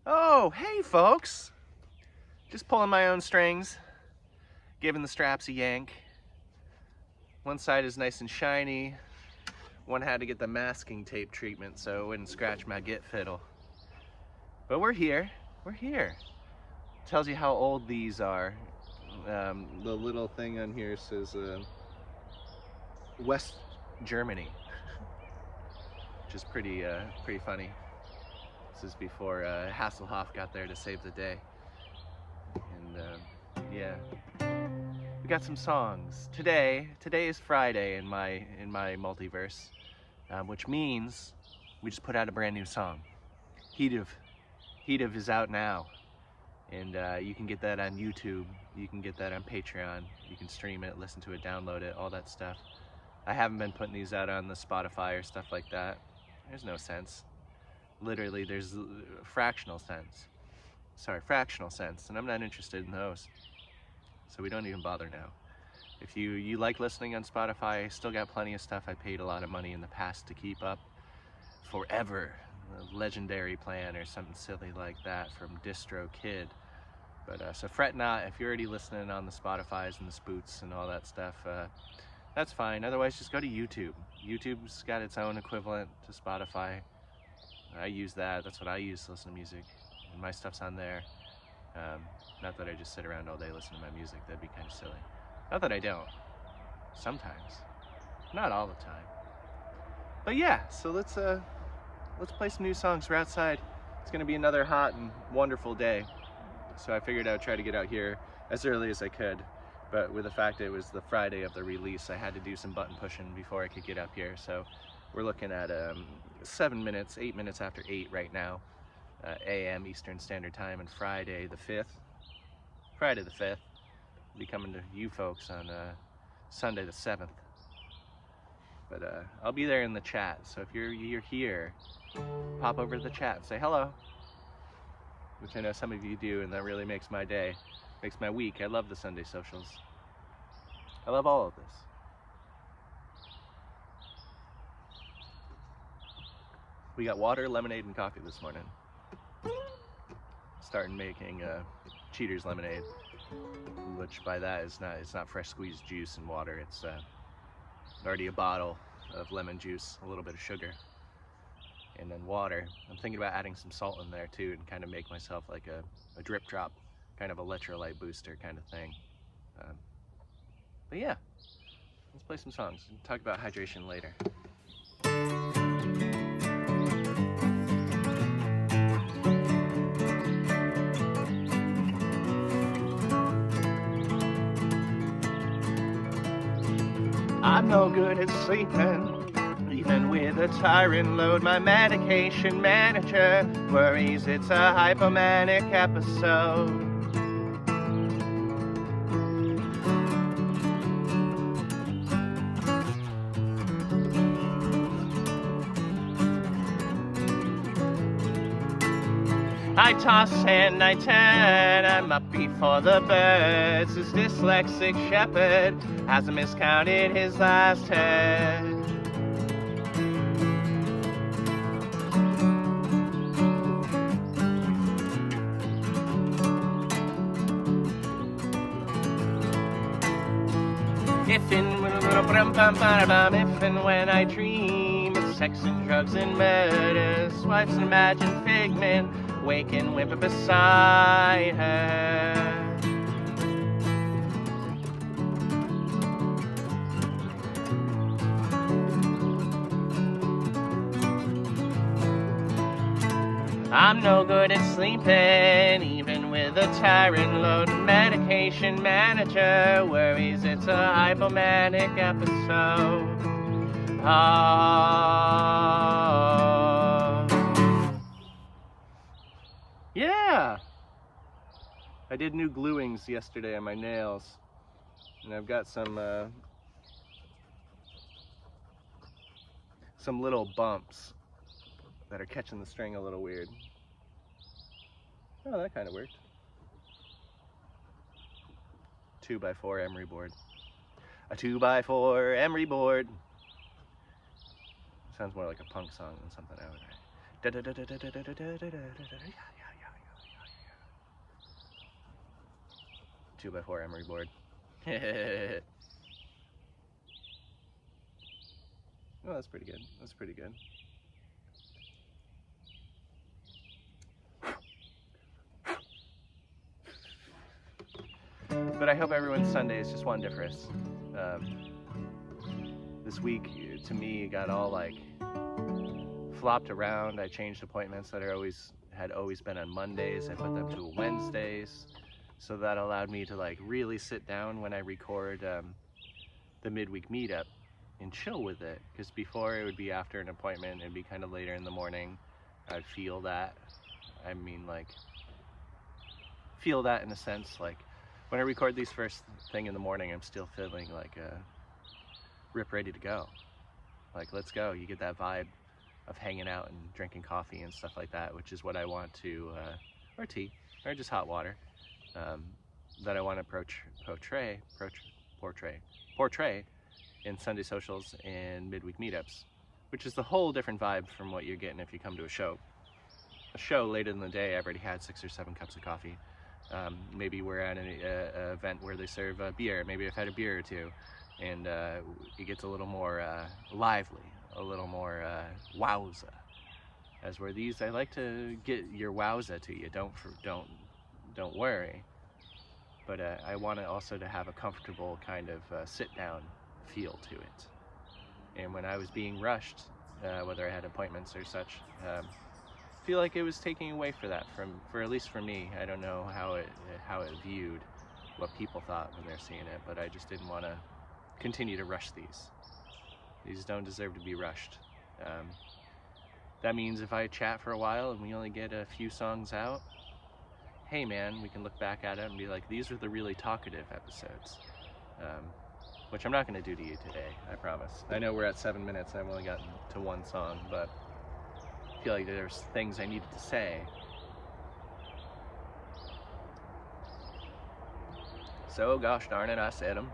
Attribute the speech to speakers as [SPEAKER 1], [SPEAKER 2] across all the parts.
[SPEAKER 1] Oh, hey folks! Just pulling my own strings, giving the straps a yank. One side is nice and shiny. One had to get the masking tape treatment so it wouldn't scratch my git fiddle. But we're here. Tells you how old these are. The little thing on here says West Germany, which is pretty funny. This is before Hasselhoff got there to save the day. And yeah, we got some songs today. Today is Friday in my multiverse, which means we just put out a brand new song. Heat of is out now, and you can get that on YouTube. You can get that on Patreon. You can stream it, listen to it, download it, all that stuff. I haven't been putting these out on the Spotify or stuff like that. There's no sense. Literally, there's fractional sense, and I'm not interested in those. So we don't even bother now. If you like listening on Spotify, I still got plenty of stuff I paid a lot of money in the past to keep up forever. A legendary plan or something silly like that from DistroKid. But so fret not if you're already listening on the Spotifys and the Spoots and all that stuff. That's fine. Otherwise, just go to YouTube. YouTube's got its own equivalent to Spotify. I use that. That's what I use to listen to music. And my stuff's on there. Not that I just sit around all day listening to my music. That'd be kind of silly. Not that I don't. Sometimes. Not all the time. But yeah, so let's play some new songs. We're outside. It's going to be another hot and wonderful day. So I figured I would try to get out here as early as I could. But with the fact that it was the Friday of the release, I had to do some button pushing before I could get up here. So we're looking at 8 minutes after 8 right now, a.m. Eastern Standard Time, and Friday the 5th. I'll be coming to you folks on Sunday the 7th. But I'll be there in the chat, so if you're here, pop over to the chat and say hello, which I know some of you do, and that really makes my day, makes my week. I love the Sunday socials. I love all of this. We got water, lemonade, and coffee this morning. Starting making Cheater's lemonade, which by that is it's not fresh squeezed juice and water. It's already a bottle of lemon juice, a little bit of sugar, and then water. I'm thinking about adding some salt in there too, and kind of make myself like a drip drop, kind of electrolyte booster kind of thing. But yeah, let's play some songs and talk about hydration later. I'm no good at sleeping, even with a tyrant load. My medication manager worries it's a hypomanic episode. I toss and I turn, I'm up before the birds. His dyslexic shepherd hasn't miscounted his last herd. If and when I dream of sex and drugs and murders, wife's an imagined figment, wake and whimper beside her. I'm no good at sleeping, even with a tyrant load. Medication manager worries it's a hypomanic episode. Yeah! I did new gluings yesterday on my nails, and I've got some little bumps that are catching the string a little weird. Oh, that kind of worked. 2x4 emery board. A 2x4 emery board. Sounds more like a punk song than something I would write. 2x4 emery board. Oh, that's pretty good. That's pretty good. But I hope everyone's Sunday is just wondiferous. This week, to me, got all like flopped around. I changed appointments that had always been on Mondays. I put them to Wednesdays, so that allowed me to like really sit down when I record the midweek meetup and chill with it. Because before, it would be after an appointment, it'd be kind of later in the morning. I'd feel that. I mean, like, feel that in a sense. Like, when I record these first thing in the morning, I'm still feeling like rip ready to go. Like, let's go. You get that vibe of hanging out and drinking coffee and stuff like that, which is what I want to, or tea, or just hot water, that I want to portray in Sunday socials and midweek meetups, which is the whole different vibe from what you're getting if you come to a show. A show later in the day, I've already had 6 or 7 cups of coffee. Maybe we're at an event where they serve beer. Maybe I've had a beer or two, and it gets a little more lively, a little more wowza. As where these, I like to get your wowza to you. Don't worry. But I want it also to have a comfortable kind of sit-down feel to it. And when I was being rushed, whether I had appointments or such, I feel like it was taking away for at least for me. I don't know how it viewed, what people thought when they're seeing it, but I just didn't want to continue to rush these. These don't deserve to be rushed. That means if I chat for a while and we only get a few songs out, hey man, we can look back at it and be like, these are the really talkative episodes. Which I'm not going to do to you today, I promise. I know we're at 7 minutes and I've only gotten to one song, but I feel like there's things I needed to say. So, gosh darn it, I said them.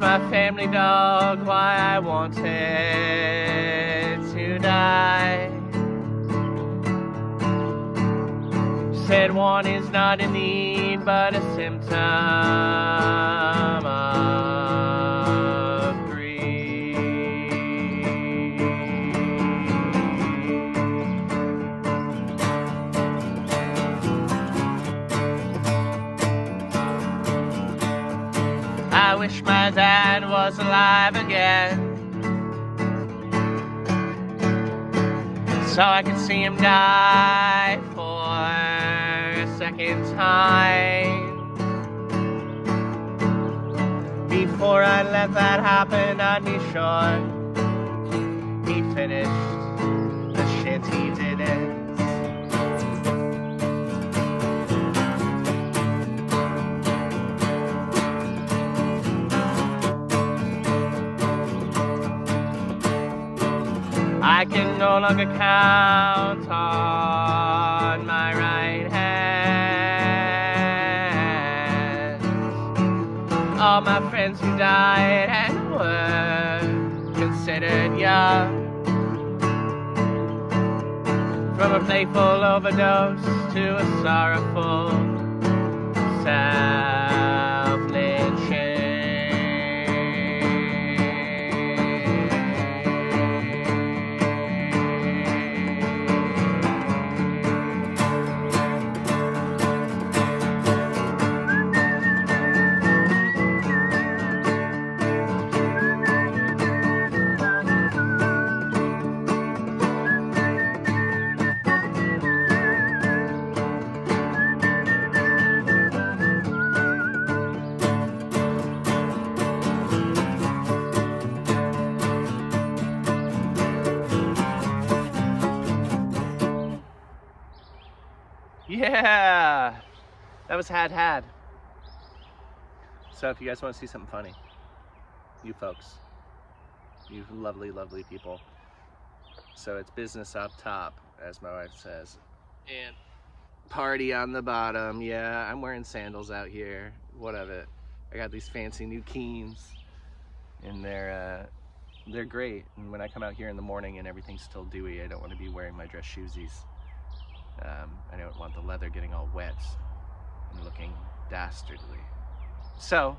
[SPEAKER 1] My family dog why I wanted to die. Said one is not a need but a symptom of grief. I wish my dad was alive again, so I could see him die for a second time. Before I let that happen, I'd be sure he finished the shit he didn't. I can no longer count on my right hand. All my friends who died and were considered young, from a playful overdose to a sorrowful self-lynching. Yeah, that was had. So if you guys want to see something funny, you folks, you lovely, lovely people. So it's business up top, as my wife says, and party on the bottom. Yeah, I'm wearing sandals out here. What of it? I got these fancy new Keens, and they're great. And when I come out here in the morning and everything's still dewy, I don't want to be wearing my dress shoesies. I don't want the leather getting all wet and looking dastardly. So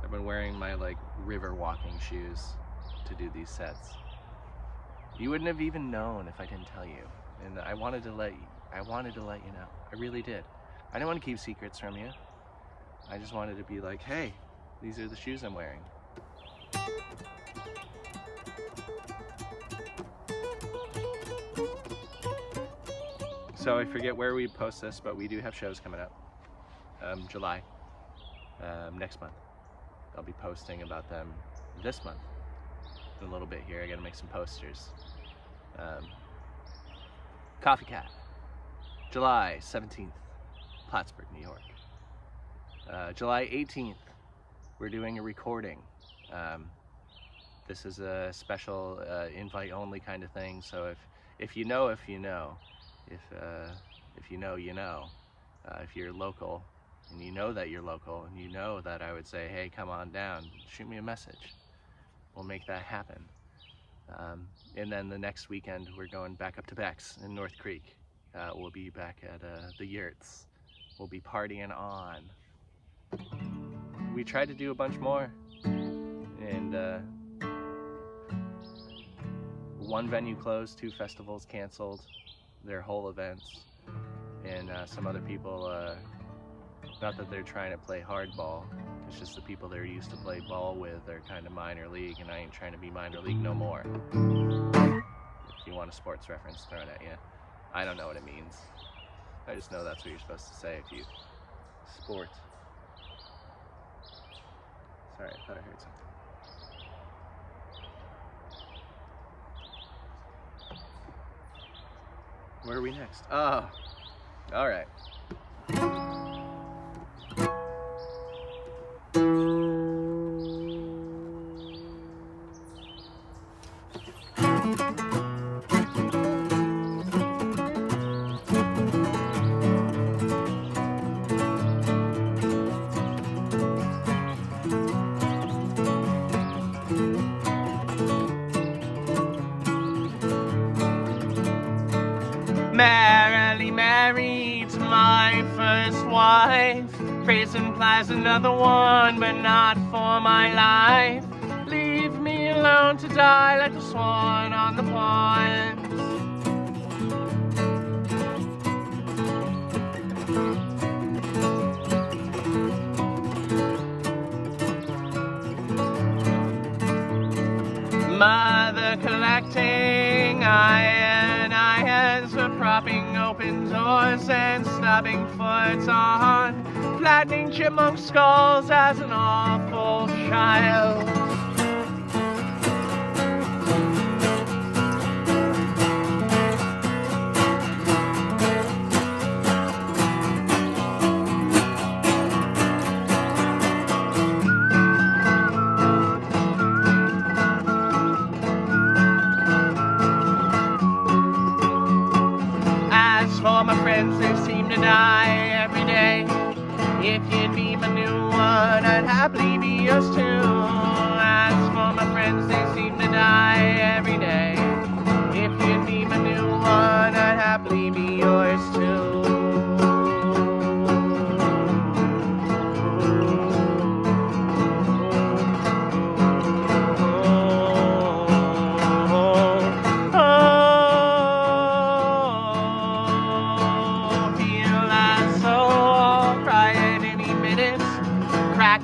[SPEAKER 1] I've been wearing my like river walking shoes to do these sets. You wouldn't have even known if I didn't tell you, and I wanted to let you know. I really did. I didn't want to keep secrets from you. I just wanted to be like, hey, these are the shoes I'm wearing. So I forget where we post this, but we do have shows coming up. July, next month. I'll be posting about them this month. In a little bit here, I gotta make some posters. Coffee Cat, July 17th, Plattsburgh, New York. July 18th, we're doing a recording. This is a special invite only kind of thing, so if you know, if you know, if you know, you know. If you're local, and you know that you're local, and you know that I would say, hey, come on down, shoot me a message. We'll make that happen. And then the next weekend, we're going back up to Beck's in North Creek. We'll be back at the Yurts. We'll be partying on. We tried to do a bunch more, and one venue closed, 2 festivals canceled their whole events, and some other people, not that they're trying to play hardball, it's just the people they're used to play ball with are kind of minor league, and I ain't trying to be minor league no more. If you want a sports reference thrown at you, I don't know what it means. I just know that's what you're supposed to say if you sport. Sorry, I thought I heard something. Where are we next? Oh, all right. Merrily married to my first wife. Prison implies another one, but not for my life. Leave me alone to die like a swan on the pond. Mother collecting irons for propping open doors and stubbing foot on flattening chipmunk skulls as an awful child. For my friends, they seem to die every day. If you'd be my new one, I'd happily be yours too. As for my friends, they seem to die every day. If you'd be my new one, I'd happily be yours too.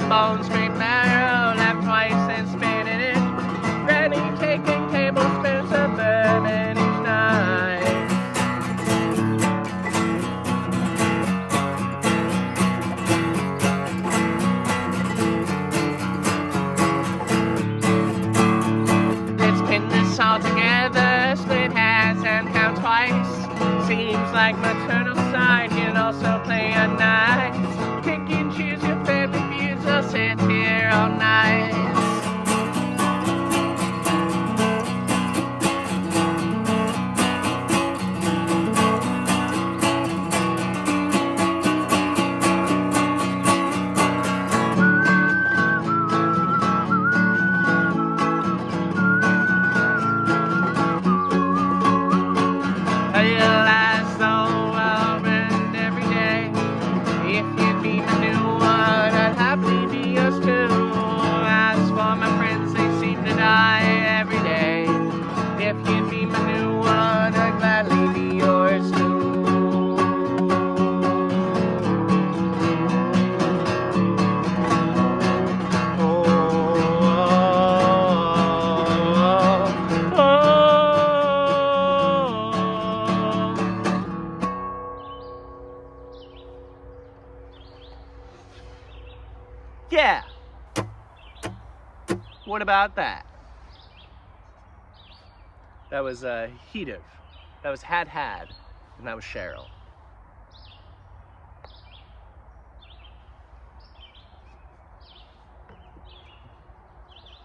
[SPEAKER 1] Bones, straight marrow, left twice and spin in it. Granny taking tablespoons of bourbon each night. Let's pin this all together, split hairs and count twice. Seems like maternal sight. What about that? That was heat of. That was had, and that was Cheryl.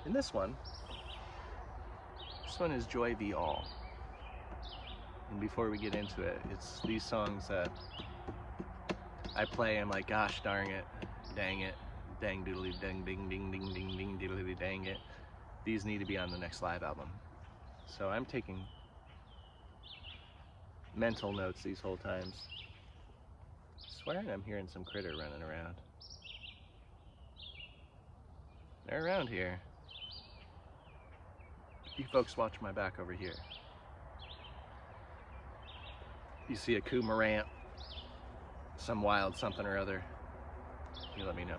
[SPEAKER 1] And this one is Joy V All. And before we get into it, it's these songs that I play. I'm like, gosh darn it, dang it, dang doodly dang ding ding ding ding ding doodly dang it. These need to be on the next live album. So I'm taking mental notes these whole times. Swearing I'm hearing some critter running around. They're around here. You folks watch my back over here. You see a cormorant, some wild something or other, you let me know.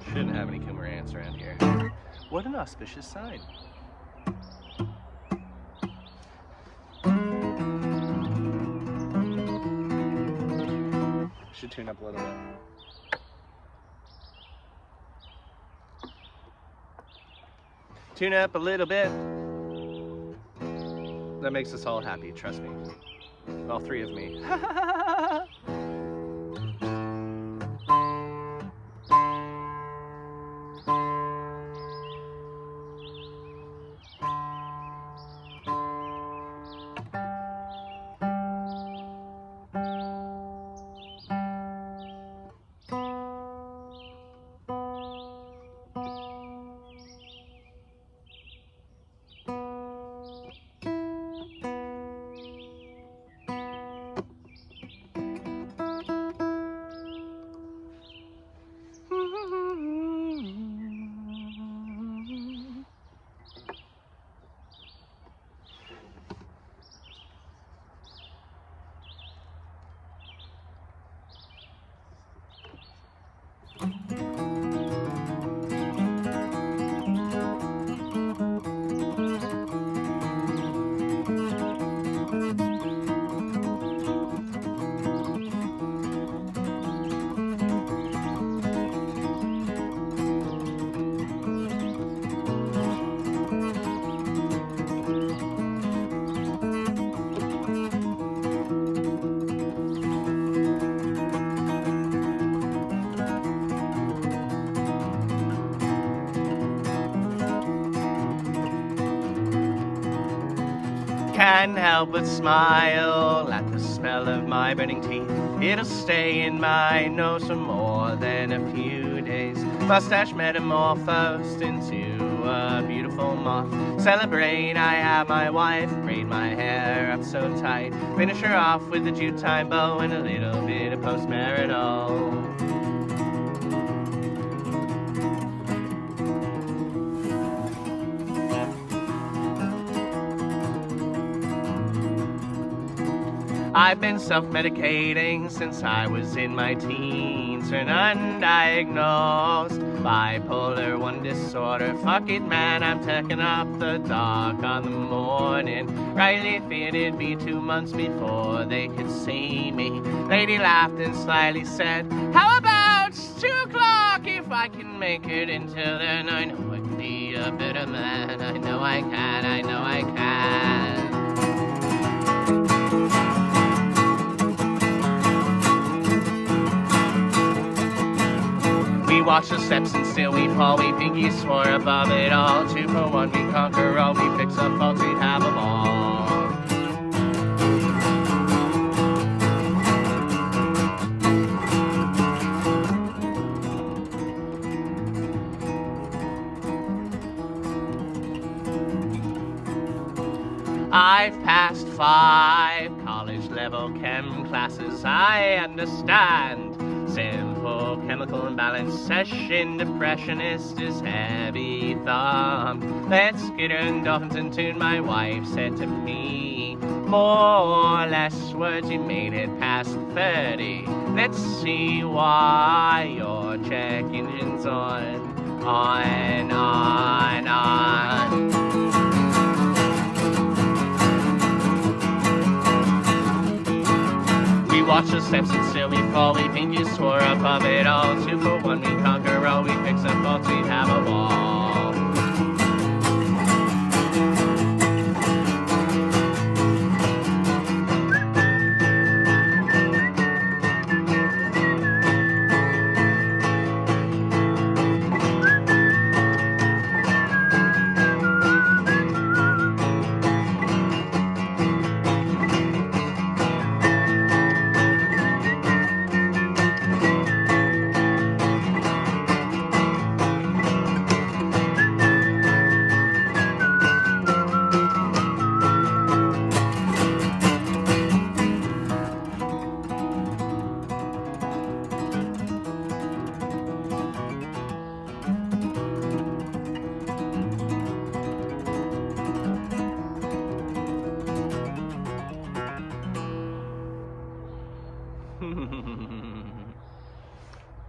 [SPEAKER 1] Shouldn't have any cormorants around here. What an auspicious sign. Should tune up a little bit. Tune up a little bit. That makes us all happy, trust me. All three of me. Can't help but smile at the smell of my burning teeth. It'll stay in my nose for more than a few days. Mustache metamorphosed into a beautiful moth. Celebrate, I have my wife. Braid my hair up so tight. Finish her off with a jute time bow and a little bit of postmarital. I've been self-medicating since I was in my teens. An undiagnosed bipolar 1 disorder. Fuck it, man, I'm taking up the dark on the morning. Rightly feared it'd be 2 months before they could see me. Lady laughed and slyly said, how about 2 o'clock? If I can make it until then, I know I can be a better man. I know I can, I know I can. We watch the steps and still we fall. We pinky swore above it all. 2 for 1, we conquer all. We fix up faults, we'd have them all. I've passed 5 college-level chem classes. I understand simple chemical imbalance. Session depressionist is heavy thumb. Let's get her endorphins in tune, my wife said to me. More or less words, you made it past 30. Let's see why your check engine's on. watch the steps and still we fall. We think you swore above it all. 2 for 1, we conquer all. We fix some faults, we have a ball.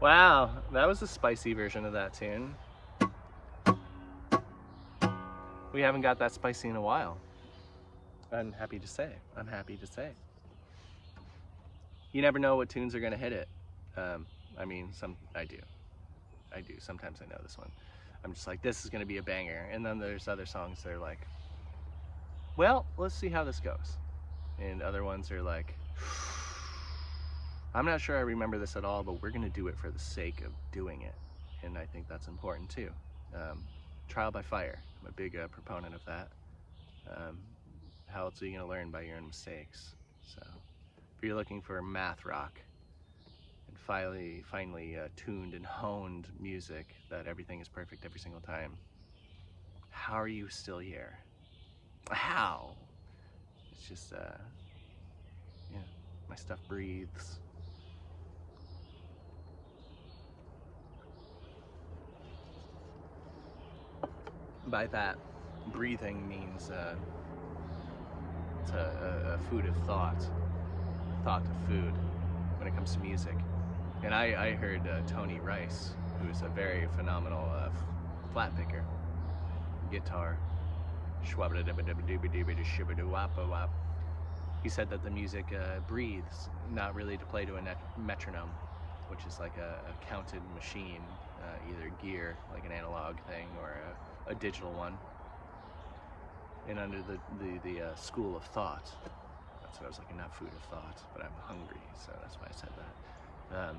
[SPEAKER 1] Wow, that was a spicy version of that tune. We haven't got that spicy in a while. I'm happy to say. You never know what tunes are gonna hit it. I mean, I do. Sometimes I know this one. I'm just like, this is gonna be a banger. And then there's other songs that are like, well, let's see how this goes. And other ones are like, I'm not sure I remember this at all, but we're gonna do it for the sake of doing it. And I think that's important too. Trial by fire, I'm a big proponent of that. How else are you gonna learn? By your own mistakes? So if you're looking for math rock and finally tuned and honed music that everything is perfect every single time, how are you still here? How? It's just, yeah, my stuff breathes. By that, breathing means it's a food of thought of food when it comes to music. And I heard Tony Rice, who's a very phenomenal flat picker, guitar, he said that the music breathes, not really to play to a metronome, which is like a counted machine, either gear, like an analog thing, or a digital one. And under the school of thought, that's what I was looking, not food of thought, but I'm hungry, so that's why I said that.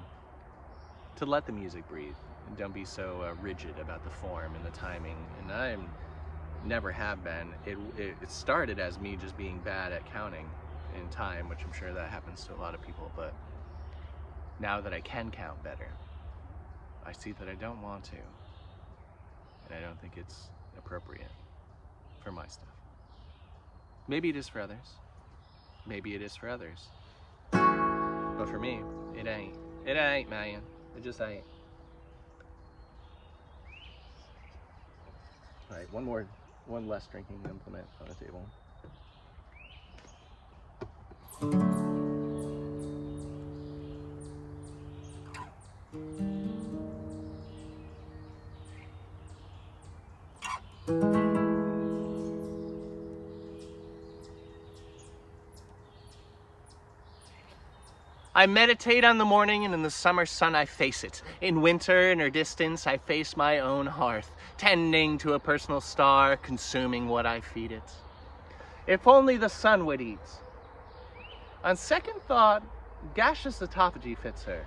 [SPEAKER 1] To let the music breathe, and don't be so rigid about the form and the timing. And I never have been. It started as me just being bad at counting in time, which I'm sure that happens to a lot of people, but now that I can count better, I see that I don't want to, and I don't think it's appropriate for my stuff. Maybe it is for others. Maybe it is for others. But for me, it ain't. It ain't, man. It just ain't. Alright, one less drinking implement on the table. I meditate on the morning, and in the summer sun I face it. In winter, in her distance, I face my own hearth, tending to a personal star, consuming what I feed it. If only the sun would eat. On second thought, gaseous autophagy fits her.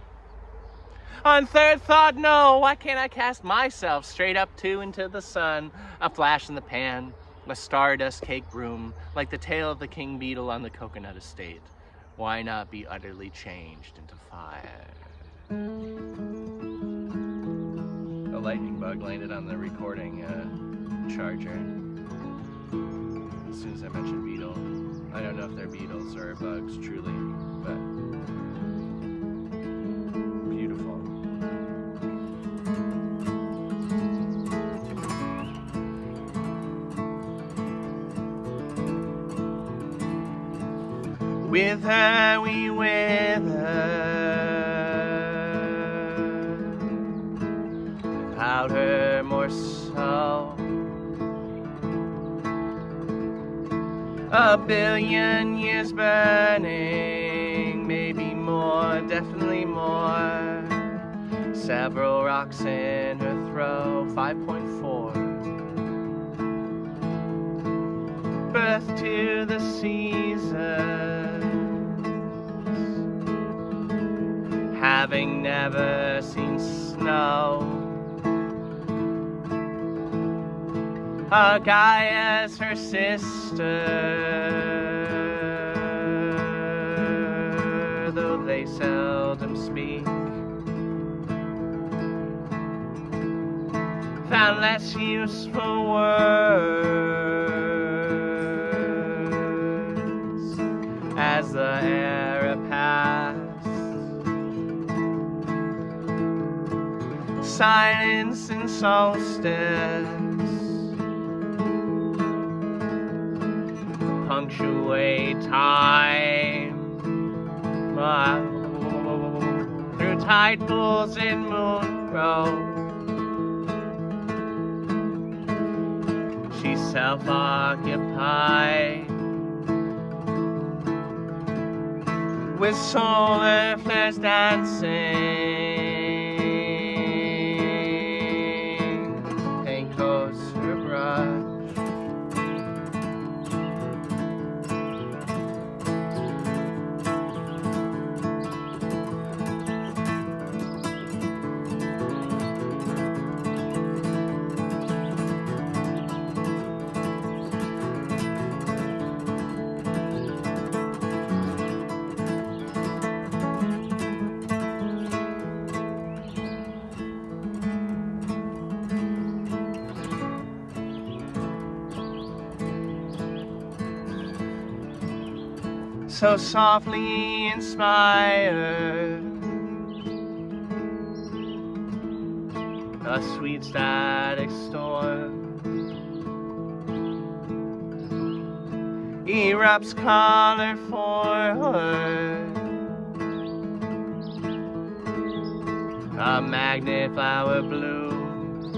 [SPEAKER 1] On third thought, no, why can't I cast myself straight up into the sun, a flash in the pan, a stardust cake broom, like the tail of the king beetle on the coconut estate. Why not be utterly changed into fire? A lightning bug landed on the recording charger as soon as I mentioned beetle. I don't know if they're beetles or bugs, truly, but beautiful. With her we wither, without her more so. A billion years burning, maybe more. definitely more. Several rocks in her throat, 5.4. Birth to the seasons, having never seen snow. A Gaia's her sister, though they seldom speak. Found less useful words as the era passed. Silence and solstice punctuate time through tide pools and moon roads. She's self-occupied with solar flares dancing. Paint coats her brush. So softly inspired, a sweet static storm erupts color forward. A magnet flower blooms,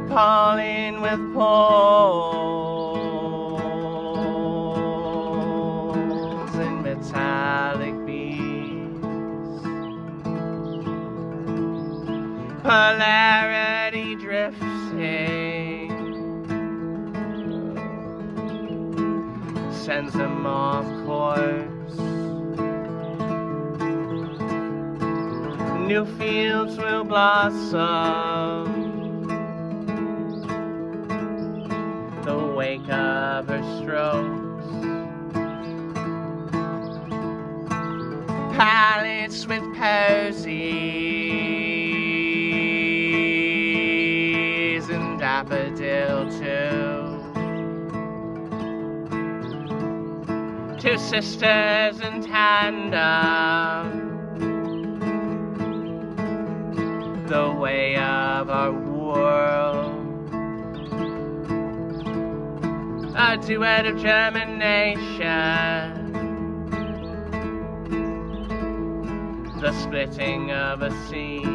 [SPEAKER 1] pollen with poles and metallic beads. Polarity drifting sends them off course. New fields will blossom, the wake of her strokes. Palettes with posies and daffodil too. Two sisters in tandem, the way of our world. A duet of germination, the splitting of a seed.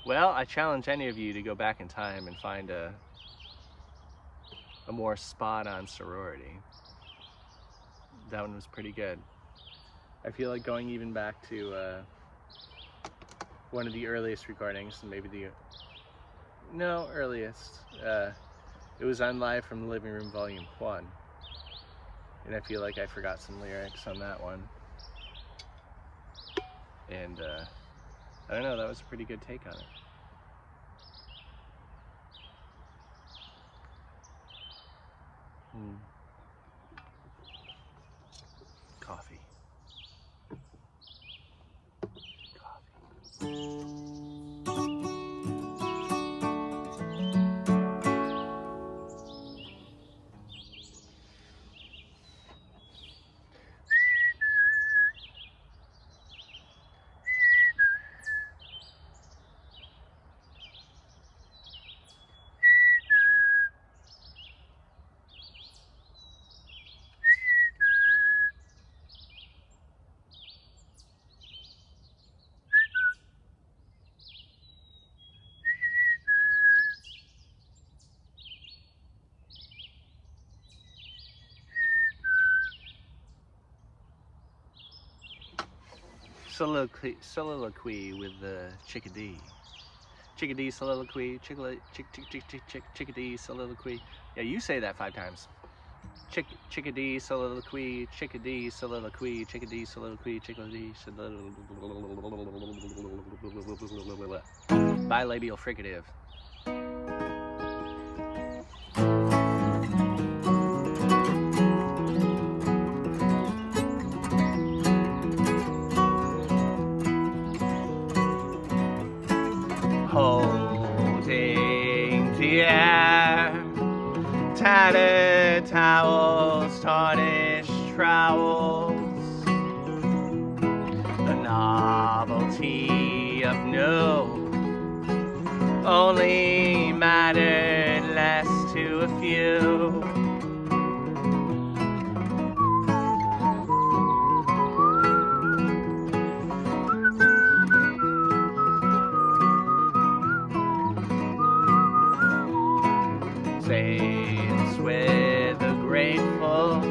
[SPEAKER 1] Well, I challenge any of you to go back in time and find a more spot-on sorority. That one was pretty good. I feel like going even back to one of the earliest recordings, maybe earliest. It was on Live from the Living Room Volume 1. And I feel like I forgot some lyrics on that one. And I don't know, that was a pretty good take on it. Coffee. Soliloquy with the chickadee. Chickadee soliloquy, chickadee soliloquy. Yeah, you say that 5 times. Chickadee soliloquy, chickadee soliloquy, chickadee soliloquy, chickadee soliloquy. Bilabial fricative. Holding dear, tattered towels, tarnished trowels, the novelty of no only mattered less to a few. Sails with the grateful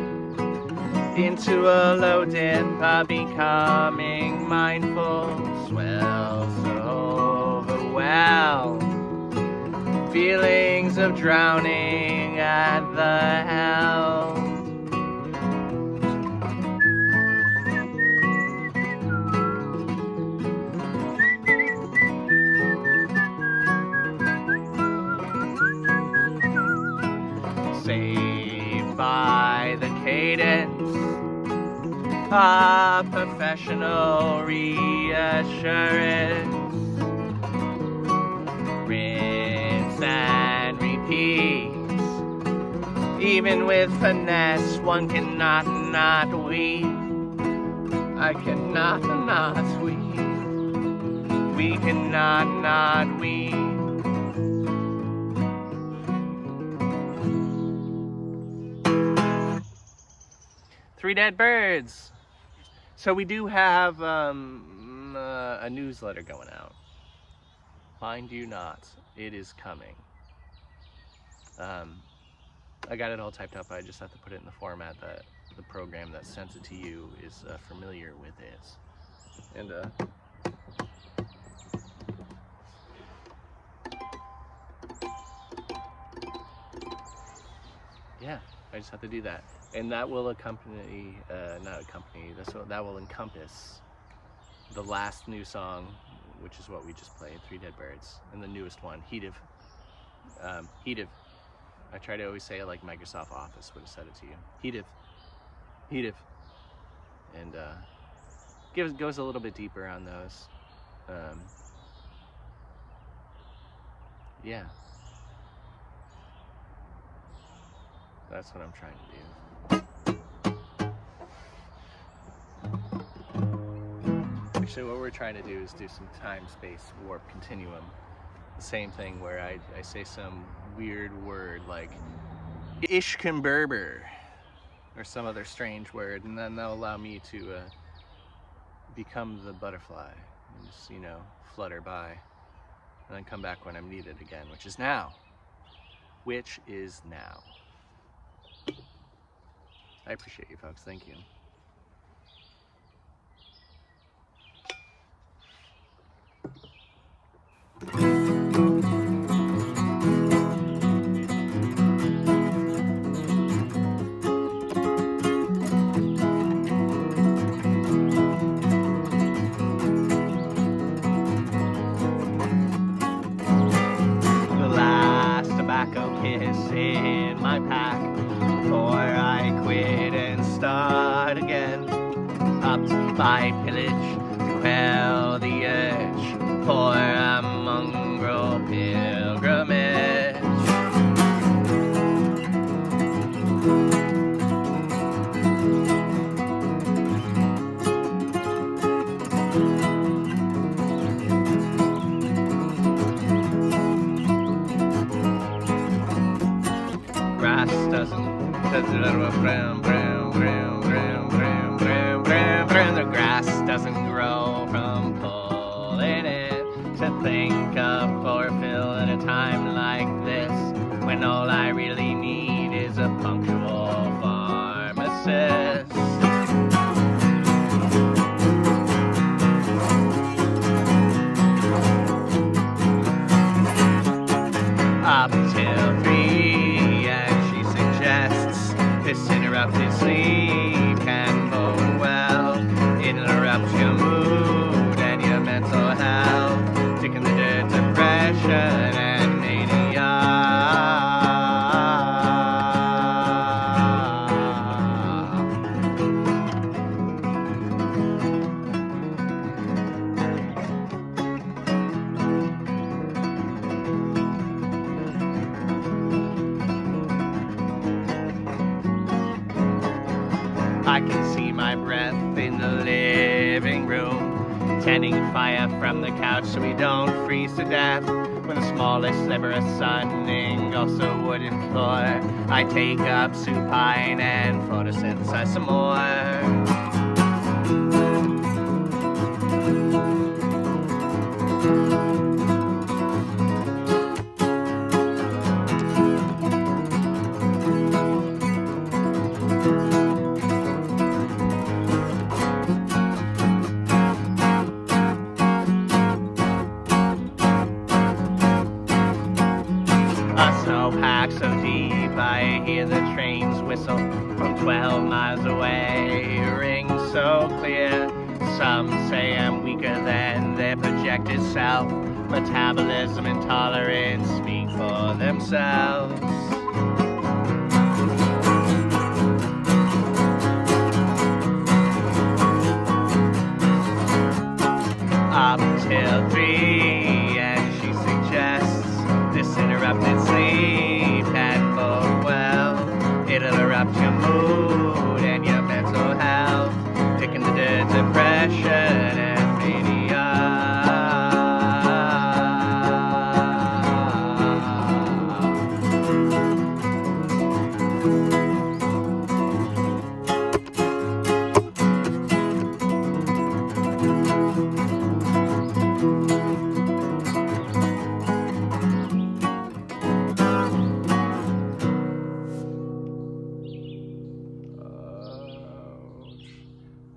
[SPEAKER 1] into a low dip, becoming mindful, swells overwhelm, feelings of drowning at the helm. Saved by the cadence, a professional reassurance, rinse and repeat. Even with finesse, one cannot not weep. I cannot not weep. We cannot not weep. Three Dead Birds. So we do have a newsletter going out. Mind you not, it is coming. I got it all typed up. I just have to put it in the format that the program that sends it to you is familiar with it. And yeah, I just have to do that. And that will accompany, that will encompass the last new song, which is what we just played, Three Dead Birds, and the newest one, Heative. Heative. I try to always say it like Microsoft Office would have said it to you. Heative. Heative. And goes a little bit deeper on those. Yeah. That's what I'm trying to do. Actually, what we're trying to do is do some time-space warp continuum. The same thing where I say some weird word like Ishkemberber or some other strange word, and then that'll allow me to become the butterfly and just, you know, flutter by and then come back when I'm needed again, which is now. Which is now. I appreciate you folks. Thank you. The last tobacco kiss in my pack. by pillage, quell the urge for a mongrel pilgrimage. Grass does a little brown, brown, brown, brown, brown, brown, brown, brown. The grass doesn't grow from pulling it. To think of chlorophyll at a time like this, when all I really need is a punctual pharmacist. Up till 3, and she suggests this interrupted sleep can bode well. It interrupts your mood and your mental health, taking the depression and mania. I can see my breath in the living room, tending fire from the couch so we don't freeze to death. When the smallest sliver of sun engulfs the wooden floor, I take up supine and photosynthesize some more. Snowpack so deep I hear the trains whistle from 12 miles away. Ring so clear, some say I'm weaker than their projected self. Metabolism and tolerance speak for themselves. Up till 3, and she suggests this interrupted sleep can bode well. It'll interrupt your mood and your mental health, taking the depression and mania.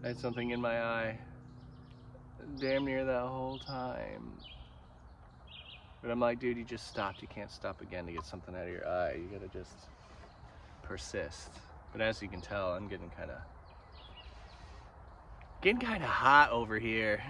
[SPEAKER 1] I had something in my eye damn near that whole time. But I'm like, dude, you just stopped. You can't stop again to get something out of your eye. You gotta just persist. But as you can tell, I'm getting kind of hot over here.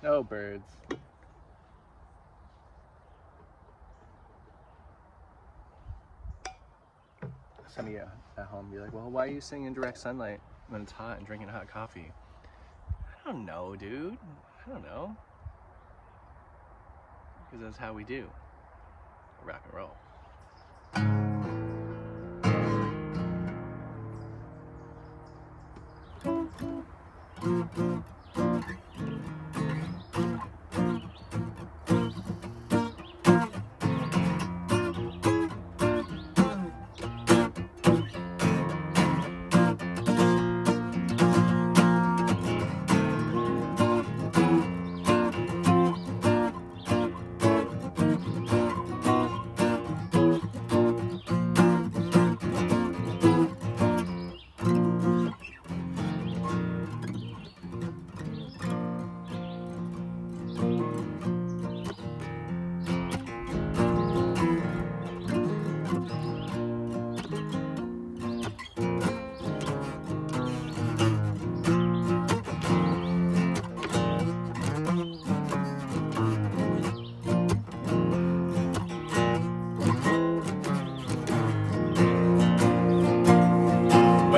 [SPEAKER 1] No birds. Some of you at home be like, well, why are you sitting in direct sunlight when it's hot and drinking hot coffee? I don't know, dude. I don't know. Because that's how we do. Rock and roll.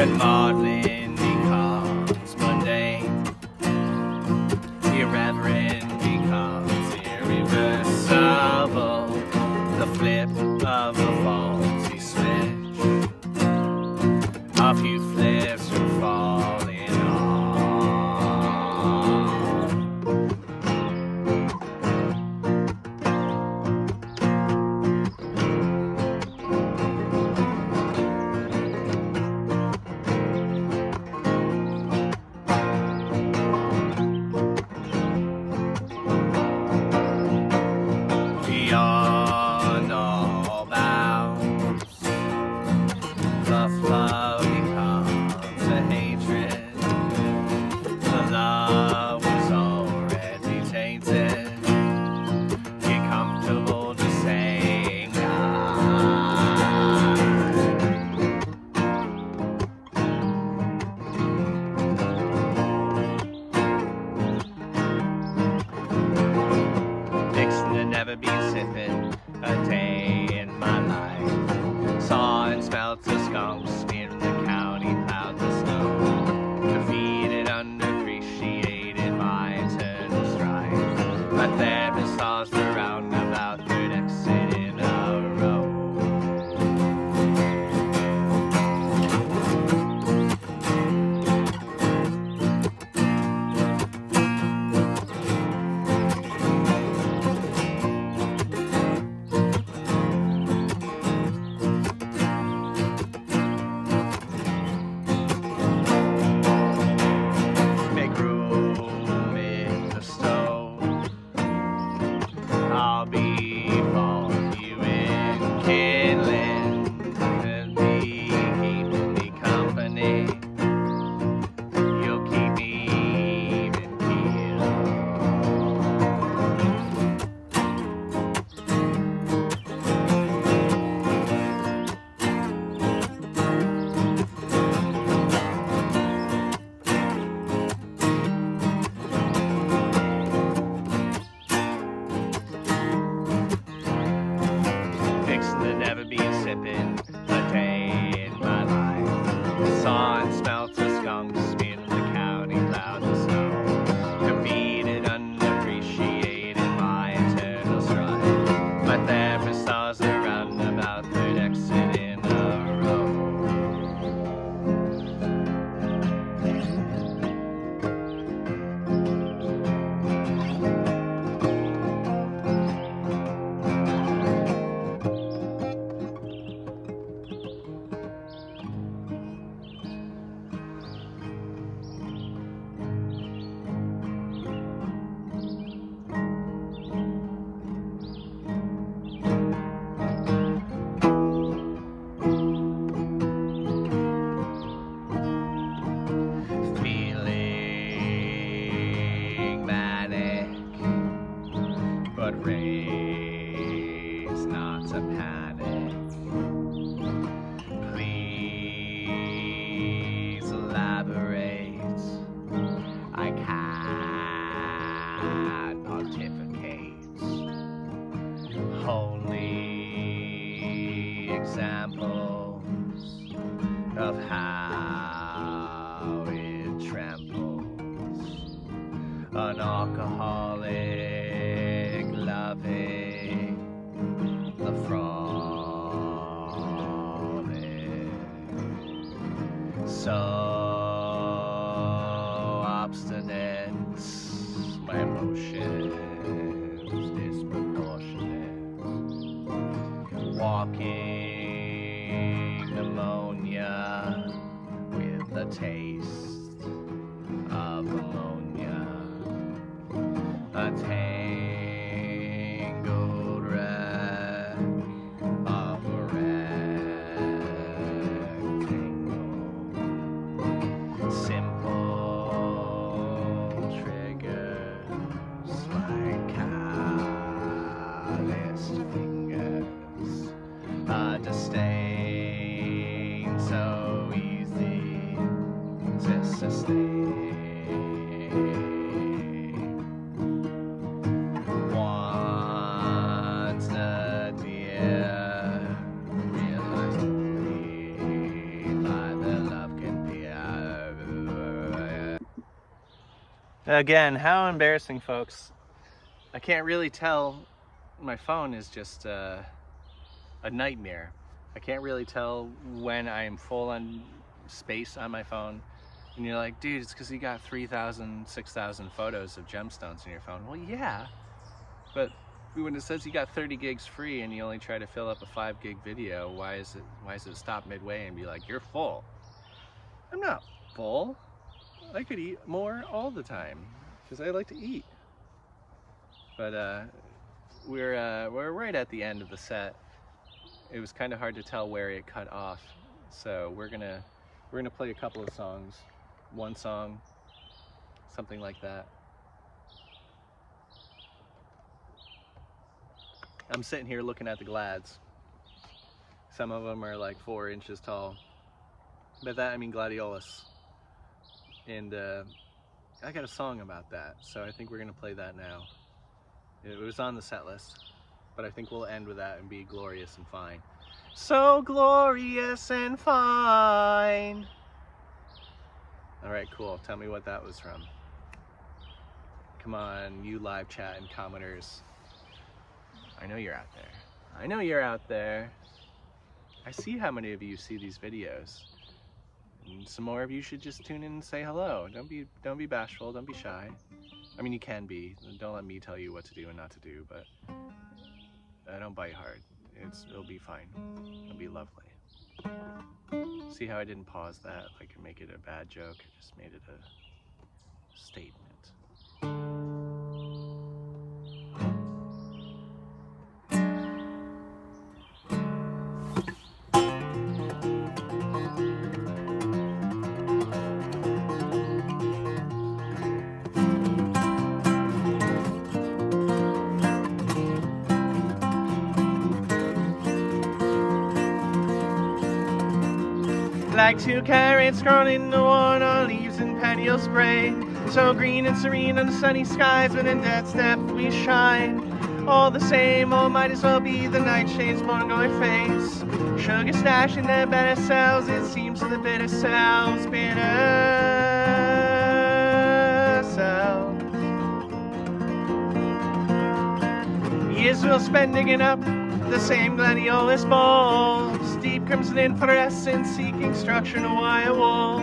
[SPEAKER 1] when maudlin becomes mundane, irreverent becomes irreversible, the flip of a faulty switch, a few flips from falling off. Beyond all bounds, the flow becomes a hatred. The love was already tainted. Get comfortable just saying goodbye. Fixing to never be sipping a day in my life. Saw and smelt the skunks in the county clouds of snow. Defeated, unappreciated, my eternal strife. My therapist saws the roundabout, third exit in a row. Make room in the stove. I'll be for you in kindling and be keeping me company. You'll keep me even keel. Fixing to never be sipping a day in my life. Saw and smelt the skunks in the county clouds of snow. Defeated, unappreciated, my eternal strife. My therapist saws the roundabout, third exit in a row. Feeling manic, but raised not to panic. Please elaborate. I can't pontificate. Only examples of how it tramples an alcoholic loving the frolic. So obstinate, my emotions disproportionate. Walking pneumonia with the taste of ammonia. A tangled wreck of a rectangle. Simple triggers like calloused fingers. A disdain so easy to sustain. Once the dear realized only by the love can Again, how embarrassing, folks. I can't really tell. My phone is just a nightmare. I can't really tell when I am full on space on my phone. And you're like, dude, it's because you got 3,000, 6,000 photos of gemstones in your phone. Well, yeah, but when it says you got 30 gigs free and you only try to fill up a 5 gig video, why is it stop midway and be like, you're full? I'm not full. I could eat more all the time because I like to eat. But we're right at the end of the set. It was kind of hard to tell where it cut off, so we're gonna play a couple of songs, one song, something like that. I'm sitting here looking at the glads. Some of them are like 4 inches tall. By that I mean gladiolus. And I got a song about that, so I think we're gonna play that now. It was on the set list, but I think we'll end with that and be glorious and fine. So glorious and fine. All right, cool. Tell me what that was from. Come on, you live chat and commenters. I know you're out there. I know you're out there. I see how many of you see these videos. And some more of you should just tune in and say hello. Don't be bashful, don't be shy. I mean, you can be. Don't let me tell you what to do and not to do, but don't bite hard. It'll be fine. It'll be lovely. See how I didn't pause that like I make it a bad joke? I just made it a statement. Like 2 carrots grown into one, our leaves and petioles spray. So green and serene under sunny skies, but in death's depth we shine. All the same, all might as well be the nightshade's born going face. Sugar stash in their better cells, it seems to the bitter cells. Bitter cells. Years we'll spend digging up the same gladiolus balls. Deep crimson inflorescence seeking structure in a wire wall.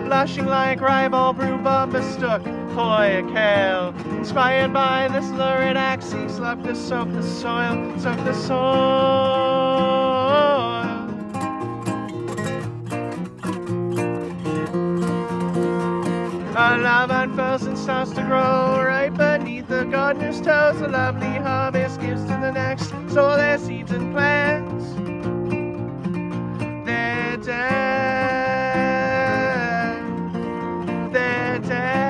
[SPEAKER 1] Blushing like ribald rhubarb mistook Hoya kale. Inspired by this lurid axis, love to soak the soil, soak the soil. Our love unfurls and starts to grow right beneath the gardener's toes. A lovely harvest gives to the next, sow their seeds and plants. They're dead. They're dead.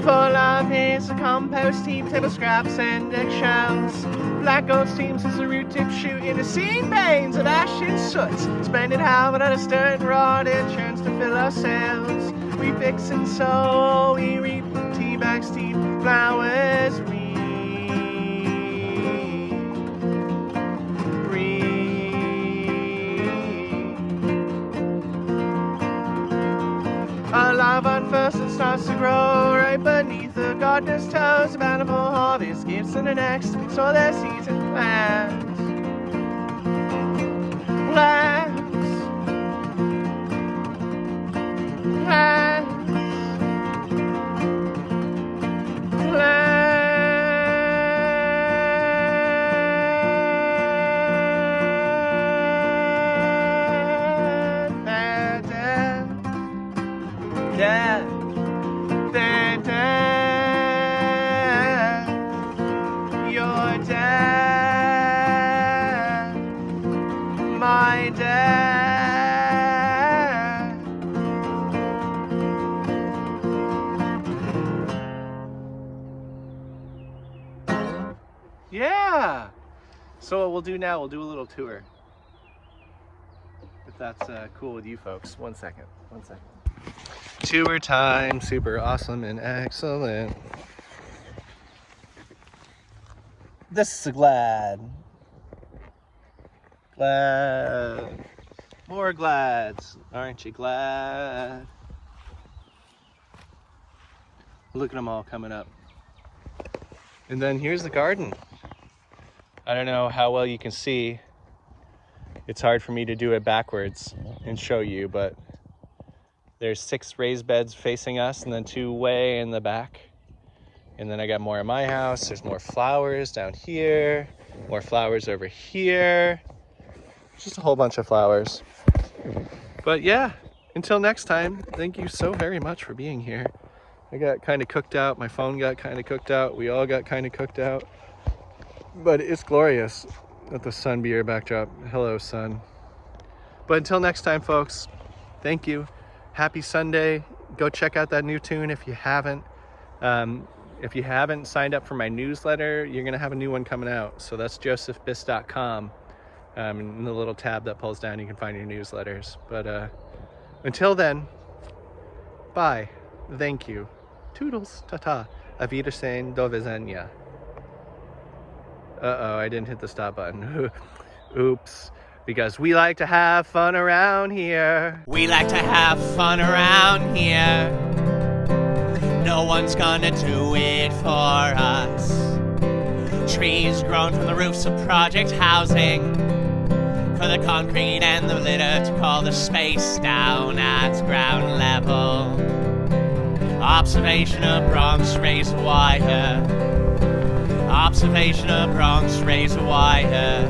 [SPEAKER 1] Full of haze, a compost heap, table scraps and eggshells. Black gold steams as a root tip shoot into seam veins of ash and soot. Splendid how but undisturbed and rod it churns to fill our sails. We fix and sow, we reap, tea bags, steep, flowers, reap. Our love unfurls and starts to grow right beneath the gardener's toes. A bountiful harvest gives to the next, sow their seeds and plants. Plants. Plants. Plants. Dead, they're dead, you're dead, my dad. Yeah, so what we'll do now, we'll do a little tour, if that's cool with you folks. One second. Tour time, super awesome and excellent. This is a glad. More glads. Aren't you glad? Look at them all coming up. And then here's the garden. I don't know how well you can see. It's hard for me to do it backwards and show you, but there's 6 raised beds facing us and then 2 way in the back. And then I got more in my house. There's more flowers down here, more flowers over here. Just a whole bunch of flowers. But yeah, until next time, thank you so very much for being here. I got kind of cooked out. My phone got kind of cooked out. We all got kind of cooked out. But it's glorious. Let the sun be your backdrop. Hello, sun. But until next time, folks, thank you. Happy Sunday. Go check out that new tune if you haven't. If you haven't signed up for my newsletter, you're going to have a new one coming out. So that's josephbiss.com. In the little tab that pulls down, you can find your newsletters. But until then, bye. Thank you. Toodles. Ta-ta. Auf Wiedersehen. Do widzenia. Uh-oh, I didn't hit the stop button. Oops. Because we like to have fun around here.
[SPEAKER 2] We like to have fun around here. No one's gonna do it for us. Trees grown from the roofs of project housing. For the concrete and the litter to call the space down at ground level. Observation of Bronx razor wire. Observation of Bronx razor wire.